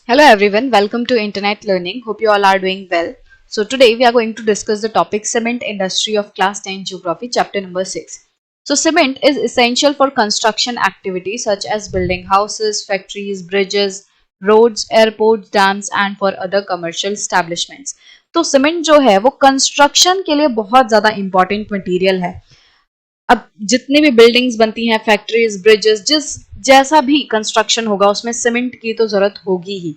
Hello everyone, welcome to Internet Learning. Hope you all are doing well. So today we are going to discuss the topic cement industry of class 10 geography chapter number 6. So cement is essential for construction activities such as building houses, factories, bridges, roads, airports, dams and for other commercial establishments. तो cement जो है वो construction के लिए बहुत ज्यादा important material है। अब जितनी भी बिल्डिंग्स बनती हैं, फैक्ट्रीज, ब्रिजेस, जिस जैसा भी कंस्ट्रक्शन होगा उसमें सीमेंट की तो जरूरत होगी ही।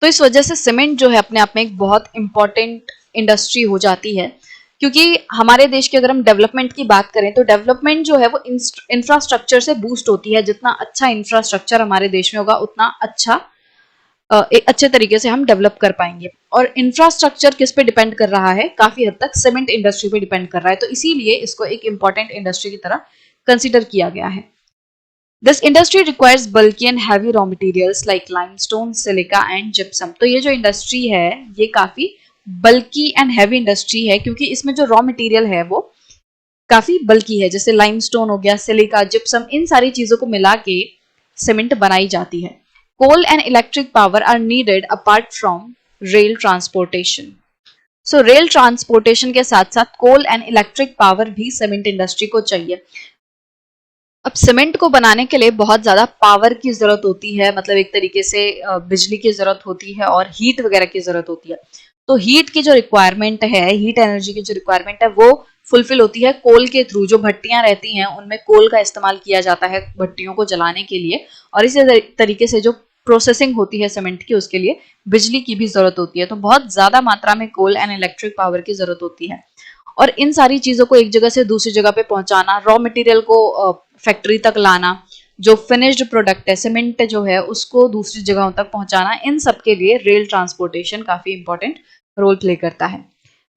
तो इस वजह से सीमेंट जो है अपने आप में एक बहुत इंपॉर्टेंट इंडस्ट्री हो जाती है, क्योंकि हमारे देश की अगर हम डेवलपमेंट की बात करें तो डेवलपमेंट जो है वो इंफ्रास्ट्रक्चर से बूस्ट होती है। जितना अच्छा इंफ्रास्ट्रक्चर हमारे देश में होगा उतना अच्छा एक अच्छे तरीके से हम डेवलप कर पाएंगे। और इंफ्रास्ट्रक्चर किस पे डिपेंड कर रहा है? काफी हद तक सीमेंट इंडस्ट्री पे डिपेंड कर रहा है, तो इसीलिए इसको एक इंपॉर्टेंट इंडस्ट्री की तरह कंसिडर किया गया है। This industry requires bulky and heavy raw materials like limestone, silica and gypsum. तो ये जो इंडस्ट्री है ये काफी बल्की एंड हैवी इंडस्ट्री है, क्योंकि इसमें जो रॉ मटेरियल है वो काफी बल्की है, जैसे लाइमस्टोन हो गया, सिलिका, जिप्सम, इन सारी चीजों को मिला के सीमेंट बनाई जाती है। Coal and electric power are needed apart from rail transportation. So rail transportation के साथ साथ कोल एंड इलेक्ट्रिक पावर भी सीमेंट इंडस्ट्री को चाहिए। अब सीमेंट को बनाने के लिए बहुत ज्यादा पावर की जरूरत होती है, मतलब एक तरीके से बिजली की जरूरत होती है और हीट वगैरह की जरूरत होती है। तो हीट की जो रिक्वायरमेंट है, हीट एनर्जी की जो रिक्वायरमेंट है वो फुलफिल होती है कोल के थ्रू। जो भट्टियां रहती हैं उनमें कोल का इस्तेमाल किया जाता है भट्टियों को जलाने के लिए, और इसी तरीके से जो प्रोसेसिंग होती है सीमेंट की उसके लिए बिजली की भी जरूरत होती है। तो बहुत ज्यादा मात्रा में कोल एंड इलेक्ट्रिक पावर की जरूरत होती है, और इन सारी चीजों को एक जगह से दूसरी जगह पे पहुंचाना, रॉ मटेरियल को फैक्ट्री तक लाना, जो फिनिश्ड प्रोडक्ट है सीमेंट जो है उसको दूसरी जगहों तक पहुंचाना, इन सब के लिए रेल ट्रांसपोर्टेशन काफी इंपॉर्टेंट रोल प्ले करता है।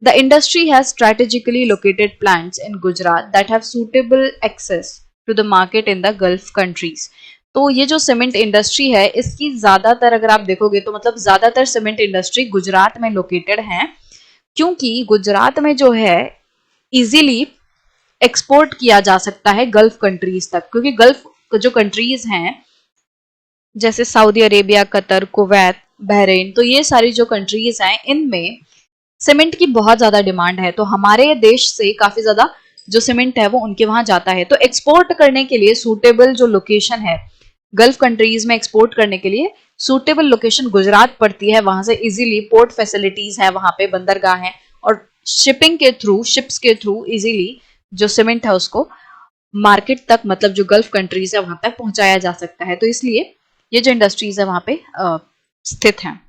The industry has strategically located plants in Gujarat that have suitable access to the market in the Gulf countries. तो ये जो सीमेंट इंडस्ट्री है इसकी ज्यादातर अगर आप देखोगे तो मतलब ज्यादातर सीमेंट इंडस्ट्री गुजरात में लोकेटेड है, क्योंकि गुजरात में जो है इजीली एक्सपोर्ट किया जा सकता है गल्फ कंट्रीज तक, क्योंकि गल्फ जो कंट्रीज हैं जैसे Saudi Arabia, Qatar, Kuwait, Bahrain, तो ये सारी जो कंट्रीज हैं इनमें सीमेंट की बहुत ज्यादा डिमांड है। तो हमारे देश से काफी ज्यादा जो सीमेंट है वो उनके वहां जाता है। तो एक्सपोर्ट करने के लिए सूटेबल जो लोकेशन है गल्फ कंट्रीज में एक्सपोर्ट करने के लिए सूटेबल लोकेशन गुजरात पड़ती है। वहां से इजीली पोर्ट फैसिलिटीज है, वहां पे बंदरगाह है, और शिपिंग के थ्रू, शिप्स के थ्रू इजीली जो सीमेंट है उसको मार्केट तक, मतलब जो गल्फ कंट्रीज है वहां तक पहुंचाया जा सकता है। तो इसलिए ये जो इंडस्ट्रीज है वहां पे स्थित हैं।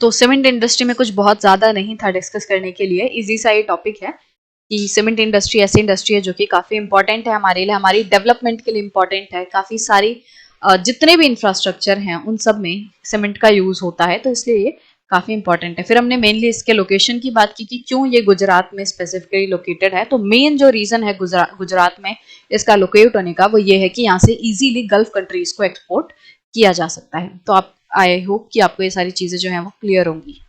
तो सीमेंट इंडस्ट्री में कुछ बहुत ज्यादा नहीं था डिस्कस करने के लिए, इजी सा ये टॉपिक है कि सीमेंट इंडस्ट्री ऐसी इंडस्ट्री है जो कि काफी इंपॉर्टेंट है हमारे लिए, हमारी डेवलपमेंट के लिए इंपॉर्टेंट है। काफी सारी जितने भी इंफ्रास्ट्रक्चर हैं उन सब में सीमेंट का यूज होता है, तो इसलिए ये काफी इंपॉर्टेंट है। फिर हमने मेनली इसके लोकेशन की बात की कि क्यों ये गुजरात में स्पेसिफिकली लोकेटेड है। तो मेन जो रीजन है गुजरात में इसका लोकेट होने का वो ये है कि यहाँ से इजीली गल्फ कंट्रीज को एक्सपोर्ट किया जा सकता है। तो आप आई होप कि आपको ये सारी चीजें जो है वो क्लियर होंगी।